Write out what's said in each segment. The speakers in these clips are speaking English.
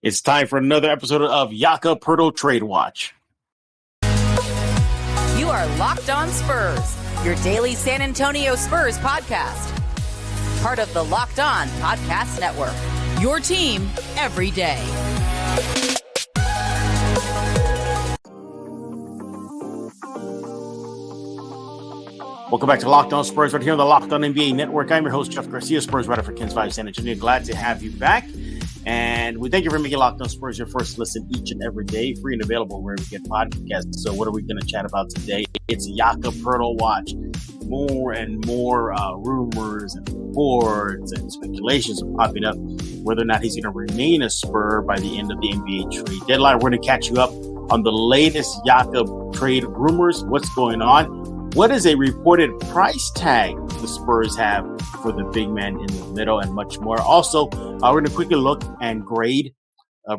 It's time for another episode of Jakob Poeltl Trade Watch. You are Locked On Spurs, your daily San Antonio Spurs podcast. Part of the Locked On Podcast Network, your team every day. Welcome back to Locked On Spurs right here on the Locked On NBA Network. I'm your host, Jeff Garcia, Spurs writer for Kings 5 San Antonio. Glad to have you back. And we thank you for making Locked On Spurs your first listen each and every day, free and available wherever you get podcasts. So what are we going to chat about today? It's Jakob Poeltl Watch. More and more rumors and reports and speculations are popping up whether or not he's going to remain a Spur by the end of the NBA trade deadline. We're going to catch you up on the latest Jakob trade rumors, what's going on. What is a reported price tag the Spurs have for the big man in the middle, and much more. Also, we're going to quickly look and grade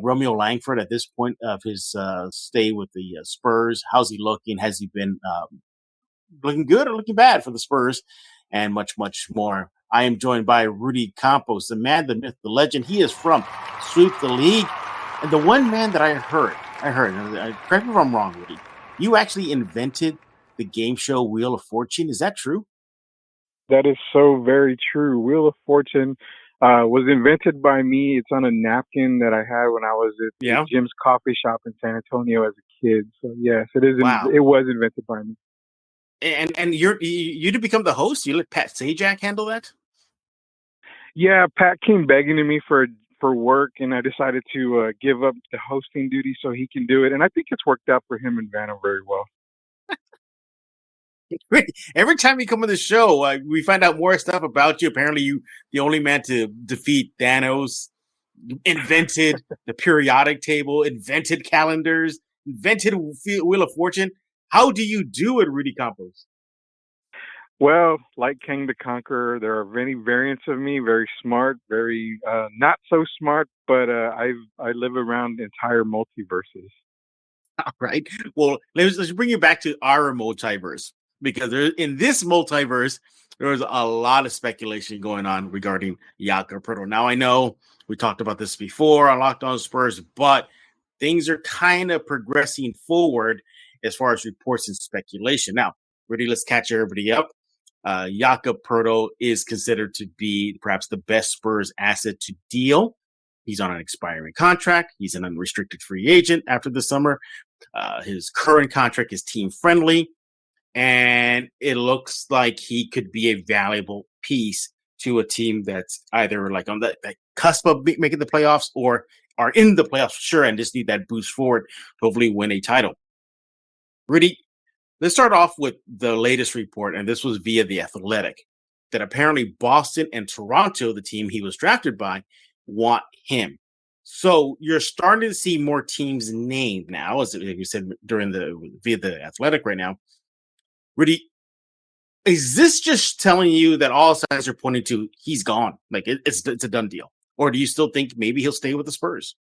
Romeo Langford at this point of his stay with the Spurs. How's he looking? Has he been looking good or looking bad for the Spurs? And much, much more. I am joined by Rudy Campos, the man, the myth, the legend. He is from Sweep the League. And the one man that I heard, correct me if I'm wrong, Rudy, you actually invented the game show Wheel of Fortune. Is that true? That is so very true. Wheel of Fortune was invented by me. It's on a napkin that I had when I was at Jim's coffee shop in San Antonio as a kid. So yes, it is. Wow. It was invented by me. And you to become the host? You let Pat Sajak handle that? Yeah, Pat came begging to me for work, and I decided to give up the hosting duty so he can do it. And I think it's worked out for him and Vanna very well. Every time you come on the show, we find out more stuff about you. Apparently, you the only man to defeat Thanos, invented the periodic table, invented calendars, invented Wheel of Fortune. How do you do it, Rudy Campos? Well, like King the Conqueror, there are many variants of me. Very smart, very not so smart, but I live around entire multiverses. All right. Well, let's bring you back to our multiverse. Because in this multiverse, there was a lot of speculation going on regarding Jakob Poeltl. Now, I know we talked about this before on Locked On Spurs, but things are kind of progressing forward as far as reports and speculation. Now, Rudy, let's catch everybody up. Jakob Poeltl is considered to be perhaps the best Spurs asset to deal. He's on an expiring contract. He's an unrestricted free agent after the summer. His current contract is team-friendly. And it looks like he could be a valuable piece to a team that's either like on the cusp of making the playoffs or are in the playoffs, sure, and just need that boost forward to hopefully win a title. Rudy, let's start off with the latest report, and this was via The Athletic, that apparently Boston and Toronto, the team he was drafted by, want him. So you're starting to see more teams named now, as you said via The Athletic right now. Rudy, is this just telling you that all signs are pointing to he's gone? Like it's a done deal? Or do you still think maybe he'll stay with the Spurs?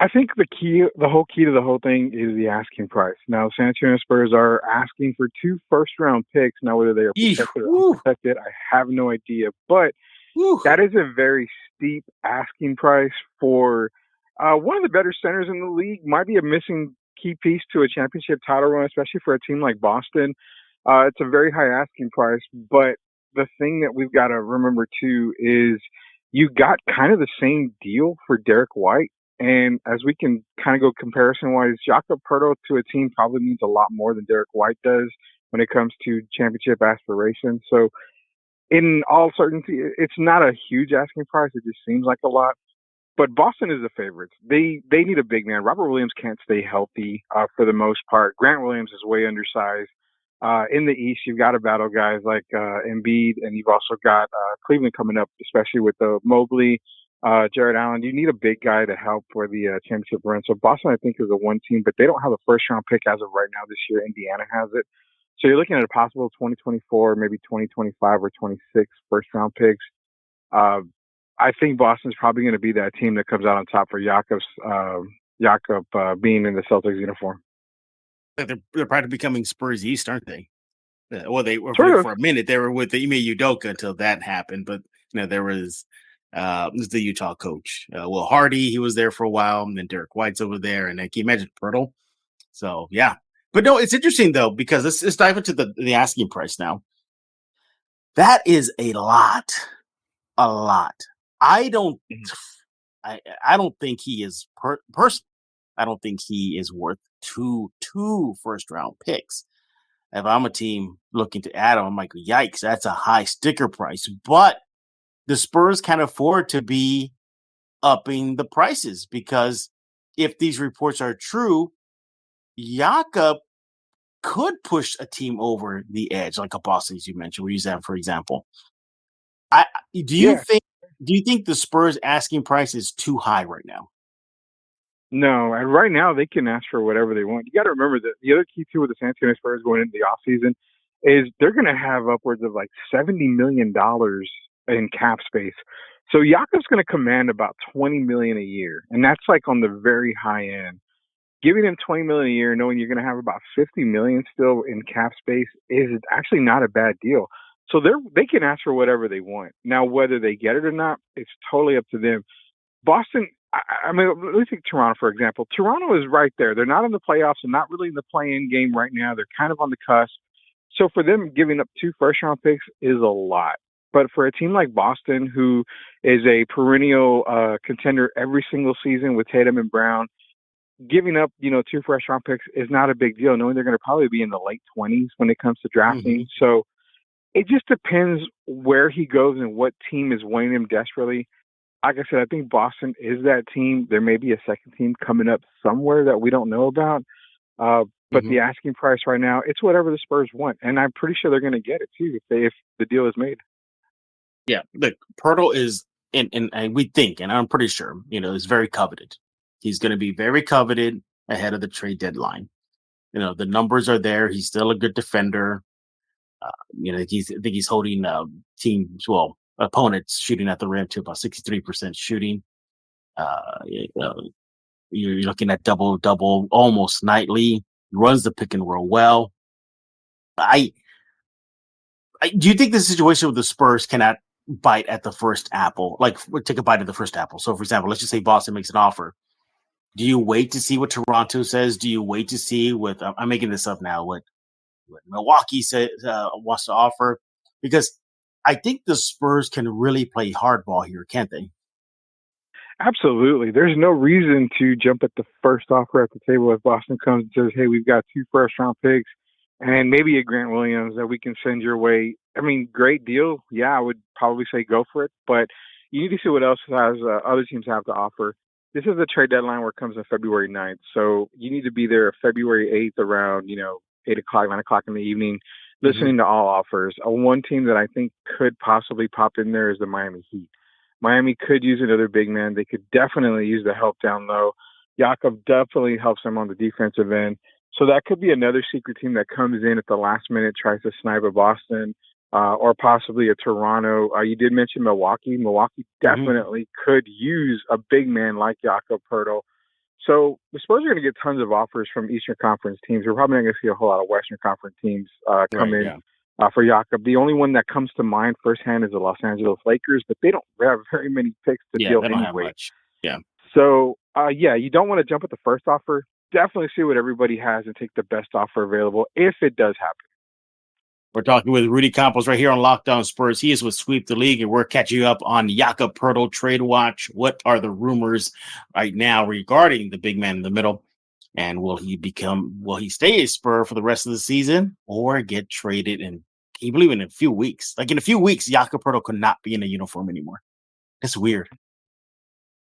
I think the whole key to the whole thing is the asking price. Now, San Antonio Spurs are asking for 2 first-round picks. Now, whether they are protected or unprotected, I have no idea. But that is a very steep asking price for one of the better centers in the league. Might be a missing key piece to a championship title run, especially for a team like Boston. It's a very high asking price, but the thing that we've got to remember too is you got kind of the same deal for Derek White. And as we can kind of go comparison wise, Jakob Poeltl to a team probably means a lot more than Derek White does when it comes to championship aspirations. So in all certainty, it's not a huge asking price. It just seems like a lot. But Boston is the favorites. They need a big man. Robert Williams can't stay healthy for the most part. Grant Williams is way undersized. In the East, you've got to battle guys like Embiid, and you've also got Cleveland coming up, especially with Mobley, Jared Allen. You need a big guy to help for the championship run. So Boston, I think, is a one team, but they don't have a first-round pick as of right now this year. Indiana has it. So you're looking at a possible 2024, maybe 2025 or 26 first-round picks. I think Boston's probably going to be that team that comes out on top for Jakob being in the Celtics uniform. They're probably becoming Spurs East, aren't they? Well, they were for a minute. They were with the Ime Udoka until that happened. But there was is the Utah coach. Will Hardy, he was there for a while, and then Derek White's over there, and then can you imagine Poeltl? So yeah, but no, it's interesting though because let's dive into the asking price now. That is a lot. I don't, I don't think he is personally. I don't think he is worth two first round picks. If I'm a team looking to add him, I'm like, yikes, that's a high sticker price. But the Spurs can afford to be upping the prices because if these reports are true, Jakob could push a team over the edge, like a Boston, as you mentioned. We use that for example. Do you think the Spurs asking price is too high right now? No, and right now they can ask for whatever they want. You got to remember that the other key too with the San Antonio Spurs going into the offseason is they're going to have upwards of like $70 million in cap space. So Jakob's going to command about $20 million a year, and that's like on the very high end. Giving him $20 million a year, knowing you're going to have about $50 million still in cap space, is actually not a bad deal. So they can ask for whatever they want. Now, whether they get it or not, it's totally up to them. Boston, I mean, let's take Toronto, for example. Toronto is right there. They're not in the playoffs and not really in the play-in game right now. They're kind of on the cusp. So for them, giving up 2 first-round picks is a lot. But for a team like Boston, who is a perennial contender every single season with Tatum and Brown, giving up, 2 first-round picks is not a big deal, knowing they're going to probably be in the late 20s when it comes to drafting. Mm-hmm. So it just depends where he goes and what team is wanting him desperately. Like I said, I think Boston is that team. There may be a second team coming up somewhere that we don't know about. But the asking price right now, it's whatever the Spurs want. And I'm pretty sure they're going to get it too if the deal is made. Yeah, look, Poeltl is, and we think, and I'm pretty sure, is very coveted. He's going to be very coveted ahead of the trade deadline. The numbers are there. He's still a good defender. I think he's holding opponents shooting at the rim to about 63% shooting. You're looking at double almost nightly. Runs the pick and roll well. Do you think the situation with the Spurs cannot bite at the first apple? Like take a bite of the first apple. So, for example, let's just say Boston makes an offer. Do you wait to see what Toronto says? Do you wait to see what I'm making this up now? What Milwaukee says wants to offer? Because I think the Spurs can really play hardball here, can't they? Absolutely. There's no reason to jump at the first offer at the table if Boston comes and says, hey, we've got 2 first-round picks and maybe a Grant Williams that we can send your way. I mean, great deal. Yeah, I would probably say go for it. But you need to see what else other teams have to offer. This is a trade deadline where it comes on February 9th. So you need to be there February 8th around, 8 o'clock, 9 o'clock in the evening, listening to all offers. One team that I think could possibly pop in there is the Miami Heat. Miami could use another big man. They could definitely use the help down low. Jakob definitely helps them on the defensive end. So that could be another secret team that comes in at the last minute, tries to snipe a Boston or possibly a Toronto. You did mention Milwaukee. Milwaukee definitely could use a big man like Jakob Poeltl. So the Spurs are going to get tons of offers from Eastern Conference teams. We're probably not going to see a whole lot of Western Conference teams come in. Yeah. For Jakob. The only one that comes to mind firsthand is the Los Angeles Lakers, but they don't have very many picks to deal anyway. Yeah. So, you don't want to jump at the first offer. Definitely see what everybody has and take the best offer available if it does happen. We're talking with Rudy Campos right here on Locked On Spurs. He is with Sweep the League, and we're catching up on Jakob Poeltl trade watch. What are the rumors right now regarding the big man in the middle? And will he stay a Spur for the rest of the season or get traded? And can you believe in a few weeks? Like in a few weeks, Jakob Poeltl could not be in a uniform anymore. That's weird.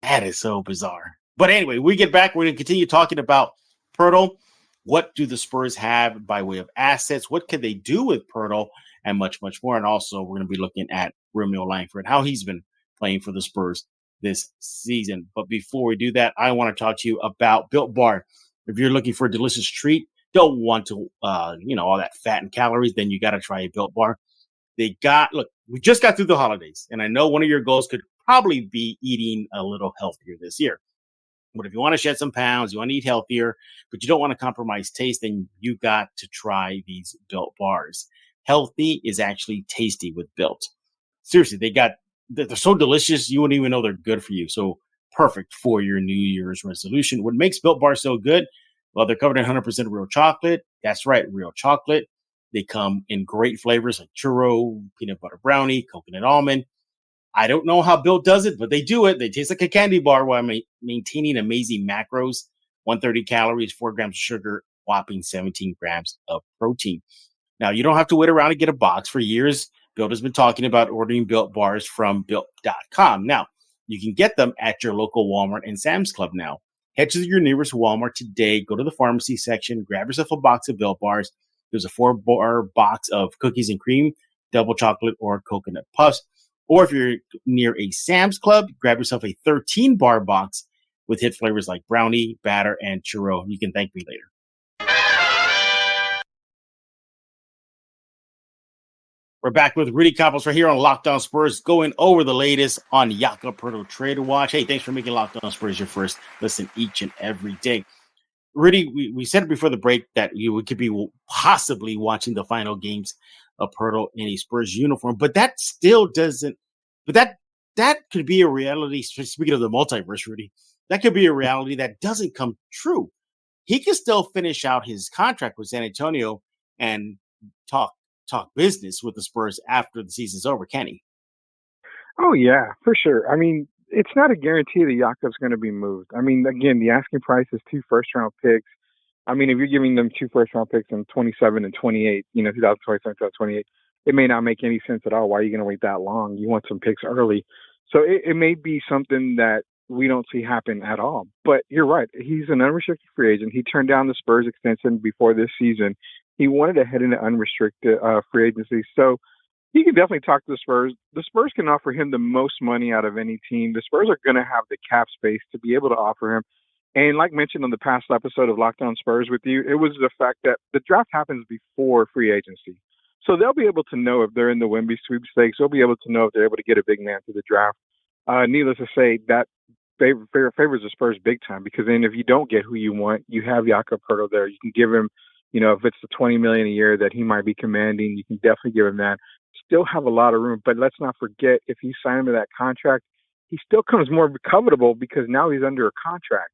That is so bizarre. But anyway, we get back. We're going to continue talking about Poeltl. What do the Spurs have by way of assets? What can they do with Poeltl? And much, much more. And also, we're going to be looking at Romeo Langford, how he's been playing for the Spurs this season. But before we do that, I want to talk to you about Built Bar. If you're looking for a delicious treat, don't want to, all that fat and calories, then you got to try a Built Bar. We just got through the holidays, and I know one of your goals could probably be eating a little healthier this year. But if you want to shed some pounds, you want to eat healthier, but you don't want to compromise taste, then you got to try these Built Bars. Healthy is actually tasty with Built. Seriously, they got they're so delicious you wouldn't even know they're good for you. So perfect for your New Year's resolution. What makes Built Bars so good? Well, they're covered in 100% real chocolate. That's right, real chocolate. They come in great flavors like churro, peanut butter brownie, coconut almond. I don't know how Built does it, but they do it. They taste like a candy bar while maintaining amazing macros, 130 calories, 4 grams of sugar, whopping 17 grams of protein. Now, you don't have to wait around to get a box. For years, Built has been talking about ordering Built bars from Built.com. Now, you can get them at your local Walmart and Sam's Club now. Head to your nearest Walmart today, go to the pharmacy section, grab yourself a box of Built bars. There's a 4-bar box of cookies and cream, double chocolate, or coconut puffs. Or if you're near a Sam's Club, grab yourself a 13-bar box with hit flavors like brownie, batter, and churro. You can thank me later. We're back with Rudy Campos right here on Locked On Spurs, going over the latest on Jakob Poeltl Trade Watch. Hey, thanks for making Locked On Spurs your first listen each and every day. Rudy, we said before the break that you could be possibly watching the final games of Poeltl in a Spurs uniform, but that still doesn't. But that could be a reality. Speaking of the multiverse, Rudy, that could be a reality that doesn't come true. He can still finish out his contract with San Antonio and talk business with the Spurs after the season's over, can he? Oh, yeah, for sure. I mean, it's not a guarantee that Jakob's going to be moved. I mean, again, the asking price is 2 first-round picks. I mean, if you're giving them 2 first-round picks in 27 and 28, 2027, 2028, it may not make any sense at all. Why are you going to wait that long? You want some picks early. So it may be something that we don't see happen at all. But you're right. He's an unrestricted free agent. He turned down the Spurs extension before this season. He wanted to head into unrestricted free agency. So he can definitely talk to the Spurs. The Spurs can offer him the most money out of any team. The Spurs are going to have the cap space to be able to offer him. And like mentioned on the past episode of Locked On Spurs with you, it was the fact that the draft happens before free agency. So they'll be able to know if they're in the Wemby sweepstakes. They'll be able to know if they're able to get a big man to the draft. Needless to say, that favors the Spurs big time, because then if you don't get who you want, you have Jakob Poeltl there. You can give him, if it's the $20 million a year that he might be commanding, you can definitely give him that. Still have a lot of room, but let's not forget, if you sign him to that contract, he still comes more covetable because now he's under a contract.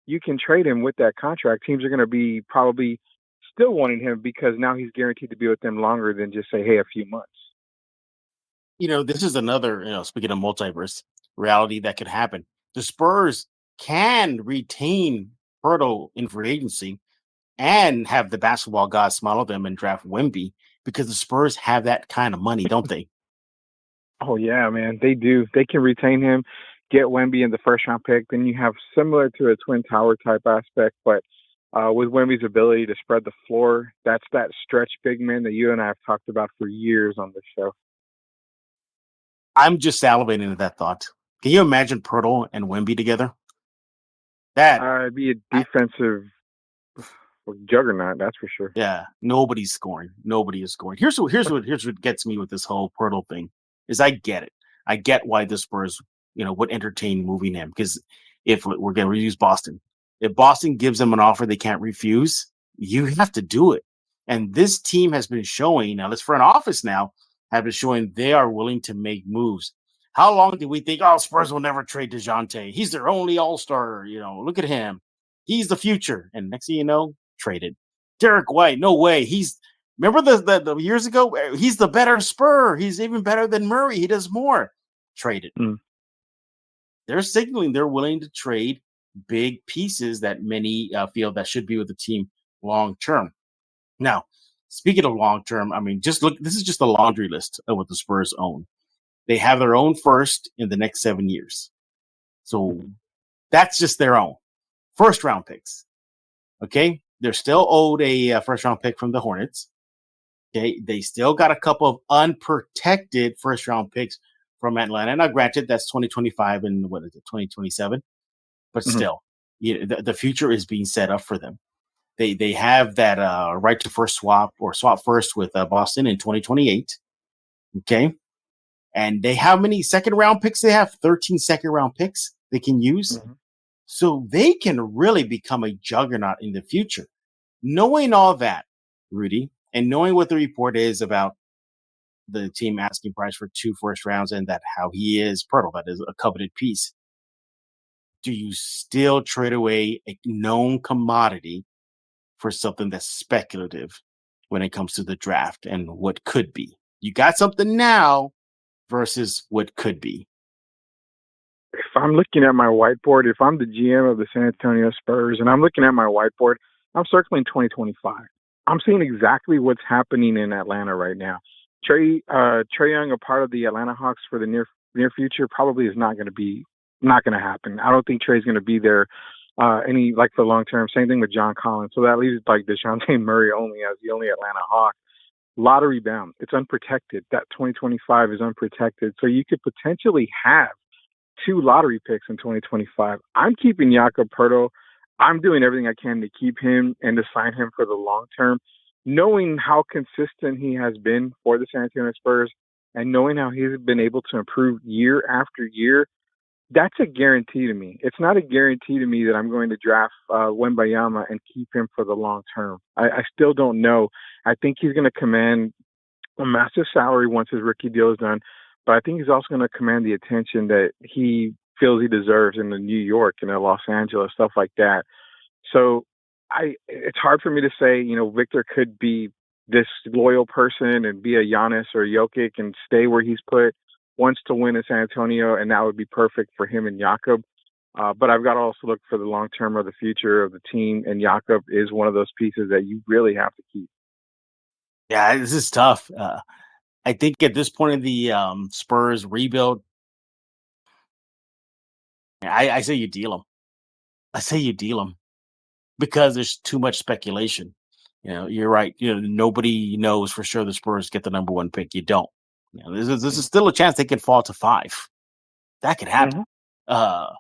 You can trade him with that contract. Teams are going to be probably still wanting him because now he's guaranteed to be with them longer than just say, hey, a few months. This is another, speaking of multiverse reality that could happen. The Spurs can retain Poeltl in free agency and have the basketball gods smile at them and draft Wemby, because the Spurs have that kind of money, don't they? Oh, yeah, man. They do. They can retain him, get Wemby in the first-round pick. Then you have similar to a Twin Tower type aspect, but with Wemby's ability to spread the floor, that's that stretch big man that you and I have talked about for years on this show. I'm just salivating at that thought. Can you imagine Poeltl and Wemby together? That'd be a defensive juggernaut, that's for sure. Yeah, nobody's scoring. Nobody is scoring. Here's what gets me with this whole Poeltl thing is I get it. I get why the Spurs, would entertain moving him, because if we're going to use Boston, if Boston gives them an offer they can't refuse, you have to do it. And this team has been showing, now this front office now have been showing they are willing to make moves. How long did we think, Spurs will never trade DeJounte? He's their only all-star. Look at him. He's the future. And next thing you know, traded. Derek White, no way. Remember the years ago? He's the better Spur. He's even better than Murray. He does more. Traded. They're signaling they're willing to trade big pieces that many feel that should be with the team long term. Now, speaking of long term, I mean, just look. This is just a laundry list of what the Spurs own. They have their own first in the next 7 years. So that's just their own first round picks. Okay. They're still owed a first round pick from the Hornets. Okay. They still got a couple of unprotected first round picks from Atlanta. Now, granted, that's 2025 and 2027. But still, the future is being set up for them. They have that right to first swap first with Boston in 2028. Okay. And they how many second round picks they have? 13 second round picks they can use. So they can really become a juggernaut in the future. Knowing all that, Rudy, and knowing what the report is about the team asking price for 2 first rounds and that how he is Poeltl, that is a coveted piece. Do you still trade away a known commodity for something that's speculative when it comes to the draft and what could be? You got something now versus what could be. If I'm looking at my whiteboard, if I'm the GM of the San Antonio Spurs and I'm looking at my whiteboard, I'm circling 2025. I'm seeing exactly what's happening in Atlanta right now. Trae Young, a part of the Atlanta Hawks for the near future, probably is not going to happen. I don't think Trae's going to be there for the long term. Same thing with John Collins. So that leaves like DeJounte Murray only as the only Atlanta Hawk. Lottery bound. It's unprotected. That 2025 is unprotected. So you could potentially have 2 lottery picks in 2025. I'm keeping Jakob Poeltl. I'm doing everything I can to keep him and to sign him for the long term, knowing how consistent he has been for the San Antonio Spurs and knowing how he's been able to improve year after year. That's a guarantee to me. It's not a guarantee to me that I'm going to draft Wembayama and keep him for the long term. I still don't know. I think he's going to command a massive salary once his rookie deal is done, but I think he's also going to command the attention that he feels he deserves in the New York and Los Angeles, stuff like that. So it's hard for me to say, Victor could be this loyal person and be a Giannis or Jokic and stay where he's put, wants to win in San Antonio, and that would be perfect for him and Jakob. But I've got to also look for the long term of the future of the team, and Jakob is one of those pieces that you really have to keep. Yeah, this is tough. I think at this point of the Spurs rebuild, I say you deal them. I say you deal them because there's too much speculation. You're right. Nobody knows for sure the Spurs get the number 1 pick. You don't. This is still a chance they could fall to 5. That could happen. Mm-hmm.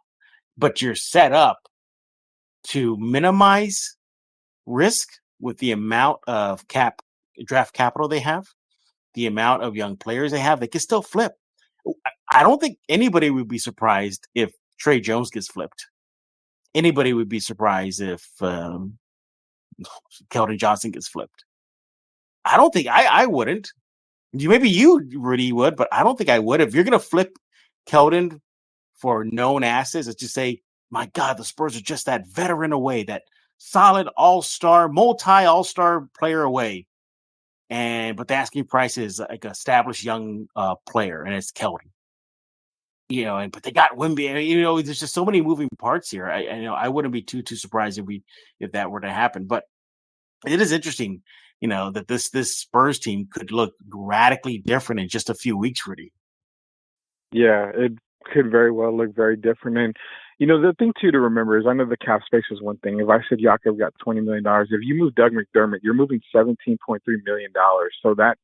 But you're set up to minimize risk with the amount of draft capital they have, the amount of young players they have. They can still flip. I don't think anybody would be surprised if Tre Jones gets flipped. Anybody would be surprised if Keldon Johnson gets flipped. I don't think I wouldn't. Maybe you, Rudy, would, but I don't think I would. If you're going to flip Keldon for known assets, let's just say, my God, the Spurs are just that veteran away, that solid all-star, multi-all-star player away. But the asking price is like an established young player, and it's Keldon. But they got Wemby. There's just so many moving parts here. I wouldn't be too surprised if that were to happen. But it is interesting, that this Spurs team could look radically different in just a few weeks, Rudy. Yeah, it could very well look very different. And, the thing, too, to remember is I know the cap space is one thing. If I said Jakob got $20 million, if you move Doug McDermott, you're moving $17.3 million. So that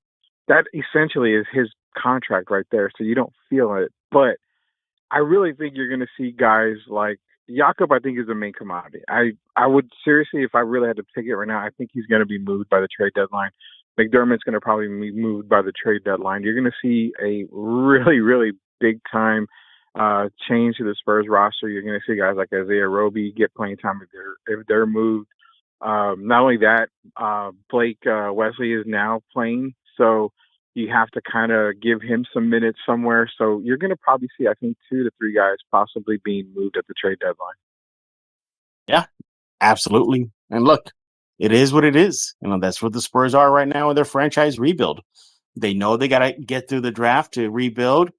essentially is his contract right there. So you don't feel it. But I really think you're going to see guys like Jakob, I think, is the main commodity. I would seriously, if I really had to pick it right now, I think he's going to be moved by the trade deadline. McDermott's going to probably be moved by the trade deadline. You're going to see a really, really big time change to the Spurs roster. You're going to see guys like Isaiah Roby get playing time if they're moved. Not only that, Blake Wesley is now playing, so you have to kind of give him some minutes somewhere. So you're going to probably see, I think, 2 to 3 guys possibly being moved at the trade deadline. Yeah, absolutely. And look, it is what it is. That's what the Spurs are right now with their franchise rebuild. They know they got to get through the draft to rebuild.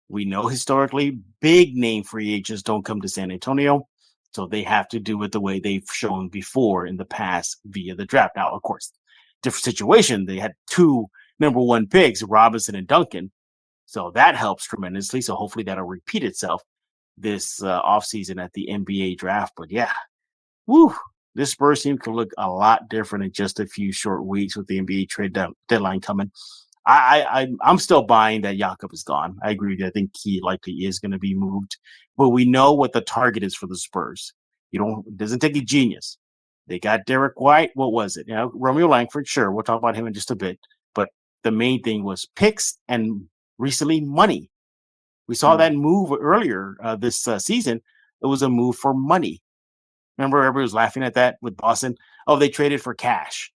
We know historically big name free agents don't come to San Antonio. So they have to do it the way they've shown before in the past via the draft. Now, of course, different situation. They had 2 number 1 picks, Robinson and Duncan. So that helps tremendously. So hopefully that'll repeat itself this offseason at the NBA draft. But yeah, this Spurs team could look a lot different in just a few short weeks with the NBA trade deadline coming. I'm still buying that Jakob is gone. I agree with you. I think he likely is going to be moved. But we know what the target is for the Spurs. It doesn't take a genius. They got Derek White. What was it? Romeo Langford. Sure, we'll talk about him in just a bit. But the main thing was picks and recently money. We saw that move earlier this season. It was a move for money. Remember, everybody was laughing at that with Boston. Oh, they traded for cash.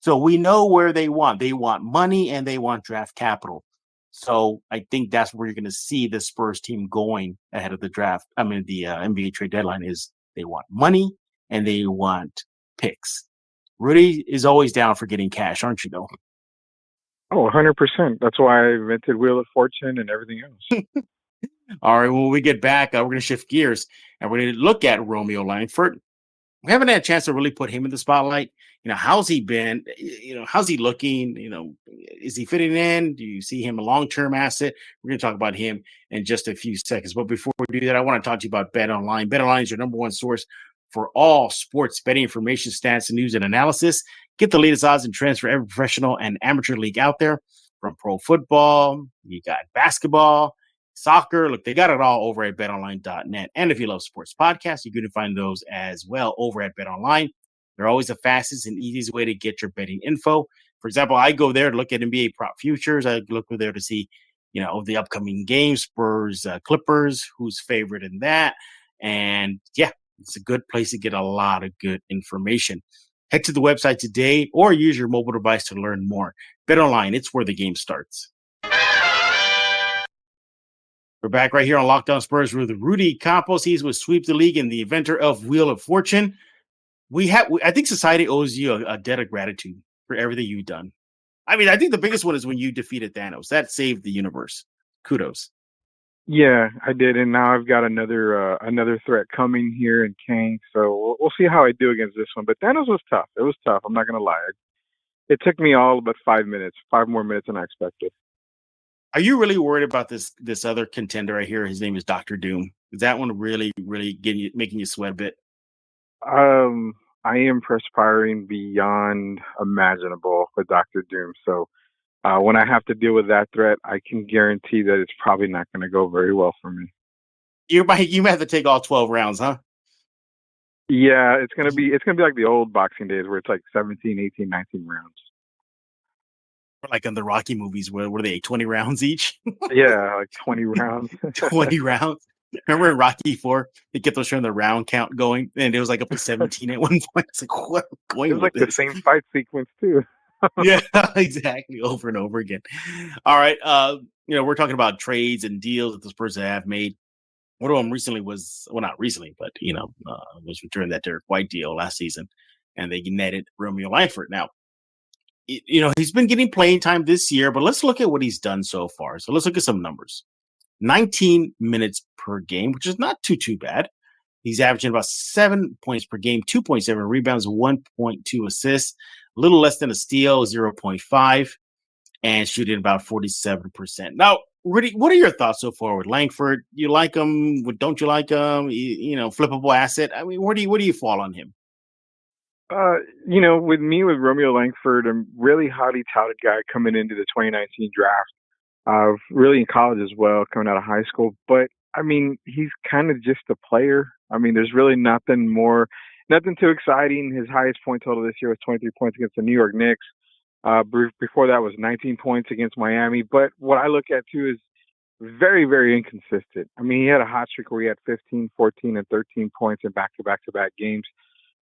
So we know where they want. They want money and they want draft capital. So I think that's where you're going to see the Spurs team going ahead of the draft. I mean, the NBA trade deadline is they want money and they want picks. Rudy is always down for getting cash, aren't you, though? Oh, 100%. That's why I invented Wheel of Fortune and everything else. All right, when we get back, we're going to shift gears and we're going to look at Romeo Langford. We haven't had a chance to really put him in the spotlight. How's he been? How's he looking? Is he fitting in? Do you see him a long-term asset? We're going to talk about him in just a few seconds. But before we do that, I want to talk to you about BetOnline. BetOnline is your number one source for all sports betting information, stats, news, and analysis. Get the latest odds and trends for every professional and amateur league out there. From pro football, you got basketball, soccer. Look, they got it all over at betonline.net. And if you love sports podcasts, you can find those as well over at BetOnline. They're always the fastest and easiest way to get your betting info. For example, I go there to look at NBA prop futures. I look there to see, the upcoming games, Spurs, Clippers, who's favored in that. And yeah, it's a good place to get a lot of good information. Head to the website today or use your mobile device to learn more. BetOnline, it's where the game starts. We're back right here on Locked On Spurs with Rudy Campos. He's with Sweep the League and the inventor of Wheel of Fortune. I think society owes you a debt of gratitude for everything you've done. I mean, I think the biggest one is when you defeated Thanos. That saved the universe. Kudos. Yeah, I did, and now I've got another threat coming here in Kang. So we'll see how I do against this one. But Thanos was tough. It was tough. I'm not gonna lie. It took me all but 5 minutes, 5 more minutes than I expected. Are you really worried about this other contender right here? His name is Dr. Doom. Is that one really, really making you sweat a bit? I am perspiring beyond imaginable with Dr. Doom. So when I have to deal with that threat, I can guarantee that it's probably not going to go very well for me. You might have to take all 12 rounds, huh? Yeah, it's gonna be like the old boxing days where it's like 17, 18, 19 rounds. Like in the Rocky movies, where were they 20 rounds each? Yeah, like 20 rounds. 20 rounds. Remember in Rocky 4, they kept on showing the round count going, and it was like up to 17 at one point. It's like, what going? It was like this? The same fight sequence too. Yeah, exactly, over and over again. All right, we're talking about trades and deals that the Spurs have made. One of them recently not recently, but was returned that Derek White deal last season, and they netted Romeo Langford. Now, he's been getting playing time this year, but let's look at what he's done so far. So let's look at some numbers. 19 minutes per game, which is not too bad. He's averaging about 7 points per game, 2.7 rebounds, 1.2 assists, a little less than a steal, 0.5, and shooting about 47%. Now, Rudy, what are your thoughts so far with Langford? You like him? Don't you like him? Flippable asset. I mean, where do you fall on him? With Romeo Langford, I'm really highly touted guy coming into the 2019 draft. Really in college as well, coming out of high school. But I mean, he's kind of just a player. I mean, there's really nothing too exciting. His highest point total this year was 23 points against the New York Knicks. Before that was 19 points against Miami. But what I look at too is very, very inconsistent. I mean, he had a hot streak where he had 15, 14, and 13 points in back-to-back games.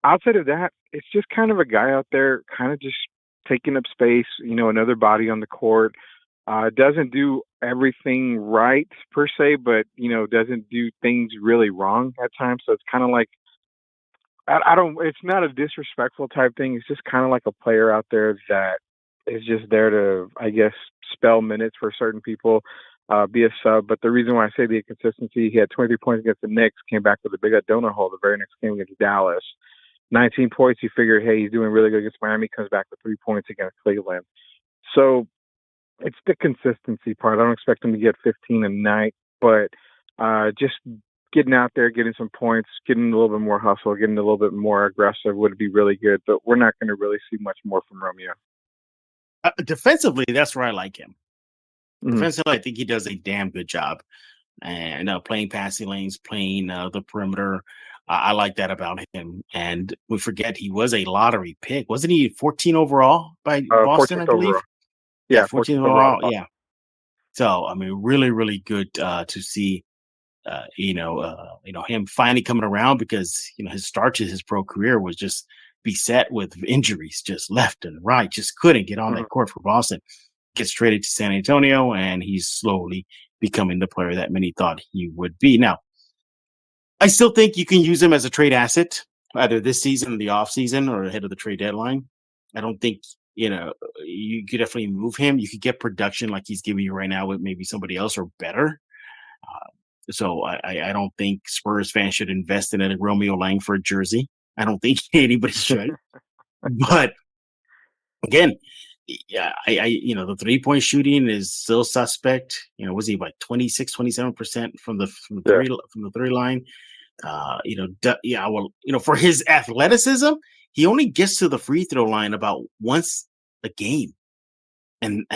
Outside of that, it's just kind of a guy out there kind of just taking up space, another body on the court. Doesn't do everything right per se, but, doesn't do things really wrong at times. So it's kind of like, it's not a disrespectful type thing. It's just kind of like a player out there that is just there to, I guess, spell minutes for certain people, be a sub. But the reason why I say the inconsistency, he had 23 points against the Knicks, came back with a big donut hole the very next game against Dallas. 19 points, you figure, hey, he's doing really good against Miami, comes back with 3 points against Cleveland. So it's the consistency part. I don't expect him to get 15 a night, but just getting out there, getting some points, getting a little bit more hustle, getting a little bit more aggressive would be really good. But we're not going to really see much more from Romeo. Defensively, that's where I like him. Mm-hmm. Defensively, I think he does a damn good job. And playing passing lanes, playing the perimeter. I like that about him. And we forget he was a lottery pick. Wasn't he 14 overall by Boston, I believe? Overall. Yeah, 14 overall. Yeah. So, I mean, really, really good to see, him finally coming around because, his start to his pro career was just beset with injuries, just left and right, just couldn't get on that court for Boston. gets traded to San Antonio, and he's slowly becoming the player that many thought he would be. Now, I still think you can use him as a trade asset, either this season or the offseason or ahead of the trade deadline. I don't think, you could definitely move him. You could get production like he's giving you right now with maybe somebody else or better. So I don't think Spurs fans should invest in a Romeo Langford jersey. I don't think anybody should. But again, yeah, the 3-point shooting is still suspect. Was he like 26, 27% from the three line? For his athleticism, he only gets to the free throw line about once a game. And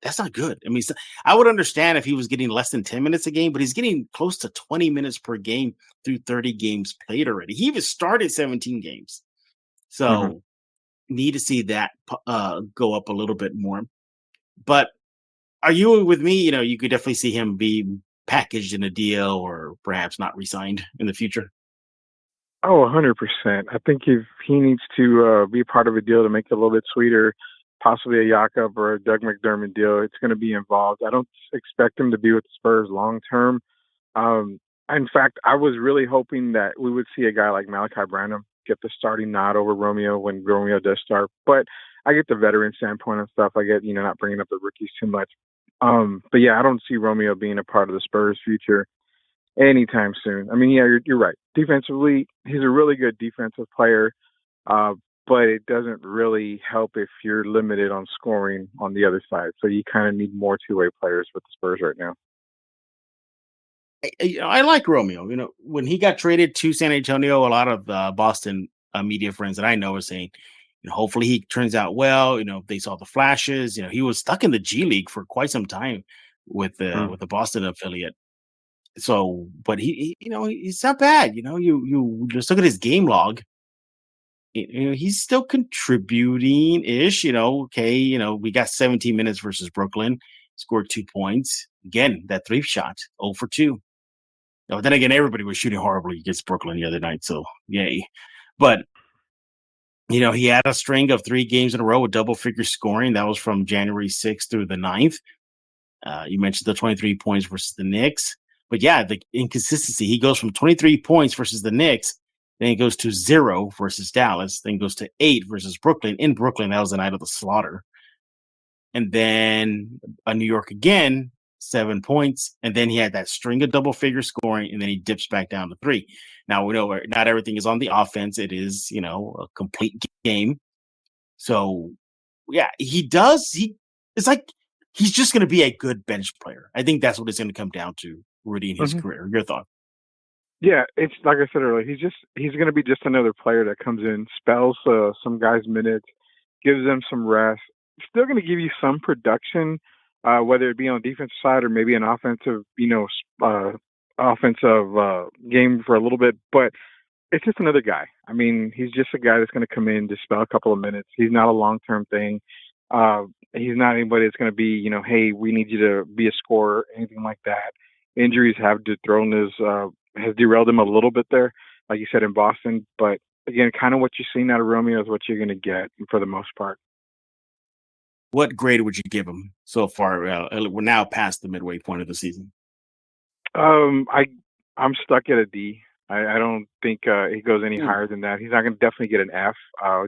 that's not good. I mean, I would understand if he was getting less than 10 minutes a game, but he's getting close to 20 minutes per game through 30 games played already. He even started 17 games. So need to see that go up a little bit more. But are you with me? You could definitely see him be packaged in a deal or perhaps not re-signed in the future. Oh, 100%. I think if he needs to be a part of a deal to make it a little bit sweeter, possibly a Jakob or a Doug McDermott deal, it's going to be involved. I don't expect him to be with the Spurs long term. In fact, I was really hoping that we would see a guy like Malachi Branham get the starting nod over Romeo when Romeo does start. But I get the veteran standpoint and stuff. I get, not bringing up the rookies too much. But yeah, I don't see Romeo being a part of the Spurs' future anytime soon. I mean, yeah, you're right. Defensively, he's a really good defensive player. But it doesn't really help if you're limited on scoring on the other side. So you kind of need more two-way players with the Spurs right now. I like Romeo. When he got traded to San Antonio, a lot of Boston media friends that I know are saying, hopefully he turns out well. They saw the flashes. He was stuck in the G League for quite some time with the Boston affiliate. So, but he's not bad. You just look at his game log. He's still contributing-ish, we got 17 minutes versus Brooklyn, scored 2 points. Again, that 3 shot, 0 for 2. Then again, everybody was shooting horribly against Brooklyn the other night, so yay. But, he had a string of 3 games in a row with double-figure scoring. That was from January 6th through the 9th. You mentioned the 23 points versus the Knicks. But yeah, the inconsistency, he goes from 23 points versus the Knicks, then it goes to 0 versus Dallas. Then goes to 8 versus Brooklyn. In Brooklyn, that was the night of the slaughter. And then New York again, 7 points. And then he had that string of double-figure scoring, and then he dips back down to 3. Now, we know not everything is on the offense. It is, a complete game. So, yeah, it's like he's just going to be a good bench player. I think that's what it's going to come down to, Rudy, in his career. Your thought? Yeah, it's like I said earlier. He's going to be just another player that comes in, spells some guys minutes, gives them some rest. Still going to give you some production, whether it be on the defensive side or maybe an offensive, game for a little bit. But it's just another guy. I mean, he's just a guy that's going to come in, dispel a couple of minutes. He's not a long-term thing. He's not anybody that's going to be, hey, we need you to be a scorer, anything like that. Injuries have has derailed him a little bit there, like you said, in Boston. But again, kind of what you're seeing out of Romeo is what you're going to get for the most part. What grade would you give him so far? We're now past the midway point of the season. I'm stuck at a D. I don't think he goes any higher than that. He's not going to definitely get an F.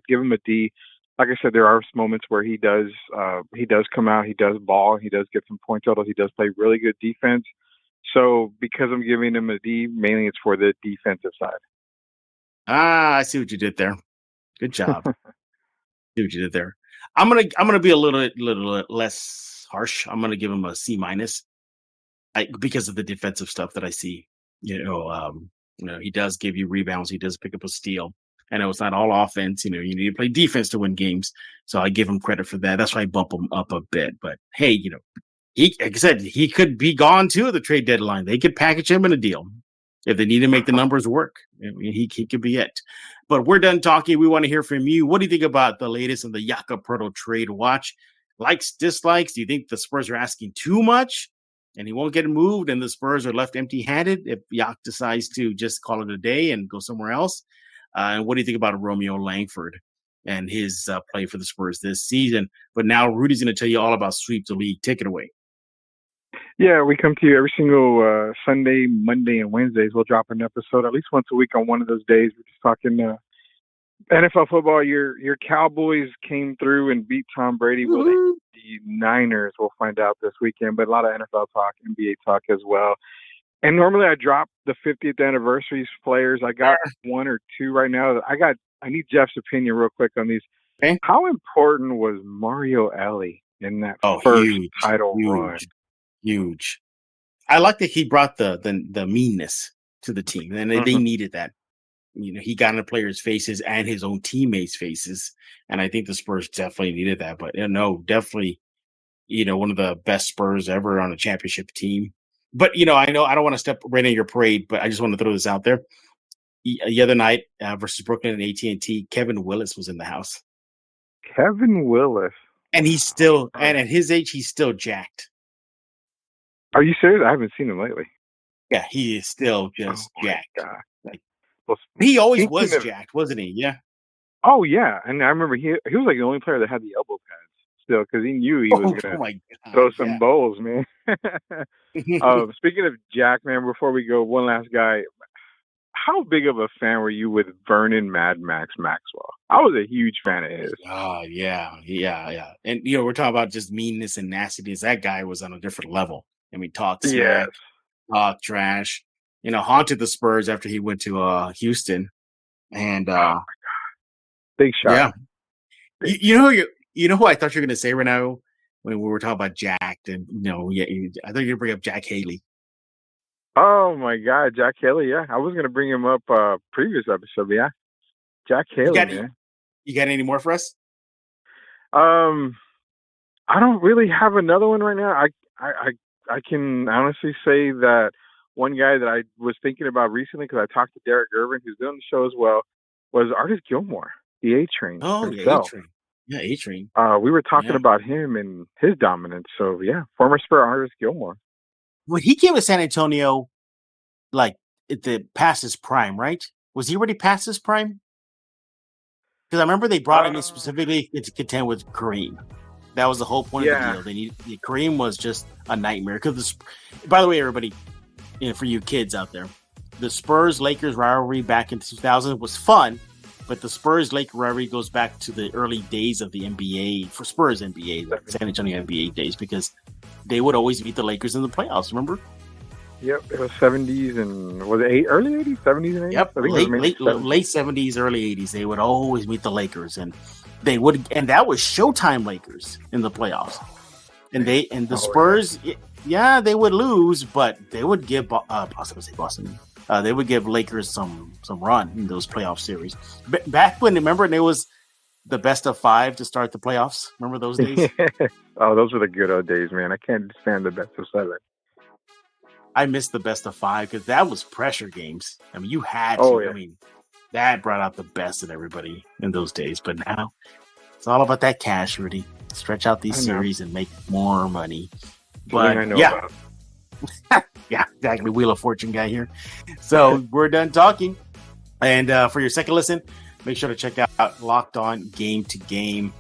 Give him a D. Like I said, there are moments where he does come out, he does ball, he does get some point totals, he does play really good defense. So because I'm giving him a D, mainly it's for the defensive side. I see what you did there. Good job. See what you did there. I'm gonna be a little less harsh. I'm gonna give him a C-, because of the defensive stuff that I see. He does give you rebounds. He does pick up a steal. I know it's not all offense. You need to play defense to win games. So I give him credit for that. That's why I bump him up a bit. But hey, like I said, he could be gone too at the trade deadline. They could package him in a deal if they need to make the numbers work. I mean, he could be it. But we're done talking. We want to hear from you. What do you think about the latest in the Jakob Poeltl trade watch? Likes, dislikes? Do you think the Spurs are asking too much and he won't get moved and the Spurs are left empty-handed if Yak decides to just call it a day and go somewhere else? And what do you think about Romeo Langford? and his play for the Spurs this season. But now Rudy's going to tell you all about Sweep the League. Take it away. Yeah, we come to you every single Sunday, Monday, and Wednesdays. We'll drop an episode at least once a week on one of those days. We're just talking NFL football. Your Cowboys came through and beat Tom Brady. Will the Niners? We'll find out this weekend. But a lot of NFL talk, NBA talk as well. And normally I drop the 50th anniversaries players. I got one or two right now. I need Jeff's opinion real quick on these. Okay. How important was Mario Elie in that first title run? Huge. I like that he brought the meanness to the team, and they needed that. He got in the players' faces and his own teammates' faces, and I think the Spurs definitely needed that. But definitely, one of the best Spurs ever on a championship team. But I know I don't want to step right in your parade, but I just want to throw this out there. The other night versus Brooklyn and AT&T, Kevin Willis was in the house. Kevin Willis, and he's still, and at his age, he's still jacked. Are you serious? I haven't seen him lately. Yeah, he is still just jacked. Like, he always was jacked, wasn't he? Yeah. Oh yeah, and I remember he was like the only player that had the elbow pads still because he knew he was gonna throw some bowls, man. Speaking of Jack, man, before we go, one last guy. How big of a fan were you with Vernon Mad Max Maxwell? I was a huge fan of his. Oh yeah. And we're talking about just meanness and nastiness. That guy was on a different level. I mean, talk smack, talk trash. Haunted the Spurs after he went to Houston, and big shot. Yeah, you know who I thought you were going to say right now when we were talking about Jack, and I thought you were going to bring up Jack Haley. Oh my God, Jack Haley! Yeah, I was going to bring him up previous episode. But yeah, Jack Haley. You got any more for us? I don't really have another one right now. I can honestly say that one guy that I was thinking about recently, because I talked to Derek Irvin, who's doing the show as well, was Artis Gilmore, the A-Train. Oh, himself. Yeah, A-Train. Yeah, A-Train. We were talking about him and his dominance. So, yeah, former Spur Artis Gilmore. When he came to San Antonio, past his prime, right? Was he already past his prime? Because I remember they brought him in specifically to contend with Kareem. That was the whole point of the deal. Kareem was just a nightmare. By the way, everybody, for you kids out there, the Spurs Lakers rivalry back in 2000 was fun, but the Spurs Lakers rivalry goes back to the early days of the NBA for Spurs NBA, the San Antonio NBA days, because they would always beat the Lakers in the playoffs. Remember? Yep, it was 70s and was it early 80s, 70s and 80s? Yep, late 70s, early 80s. They would always meet the Lakers, and they would, and that was Showtime Lakers in the playoffs. And the Spurs, they would lose, but they would give Boston. They would give Lakers some run in those playoff series. Back when, remember, there was the best of 5 to start the playoffs. Remember those days? Oh, those were the good old days, man. I can't stand the best of 7. I missed the best of 5 because that was pressure games. I mean, you had to. Oh, yeah. I mean, that brought out the best in everybody in those days. But now it's all about that cash, Rudy. Stretch out these series and make more money. But yeah, exactly. Wheel of Fortune guy here. So we're done talking. And for your second listen, make sure to check out Locked On Game to Game.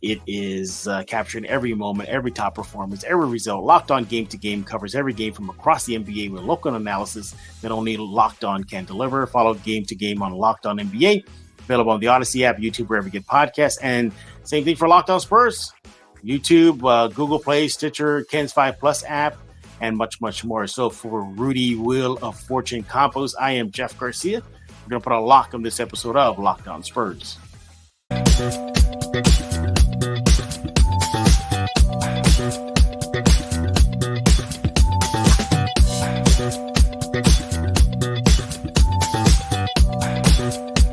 It is capturing every moment, every top performance, every result. Locked On Game to Game covers every game from across the NBA with local analysis that only Locked On can deliver. Follow Game to Game on Locked On NBA. Available on the Odyssey app, YouTube, wherever you get podcasts. And same thing for Locked On Spurs. YouTube, Google Play, Stitcher, Ken's 5 Plus app, and much, much more. So for Rudy, Wheel of Fortune, Campos, I am Jeff Garcia. We're going to put a lock on this episode of Locked On Spurs. Thank you.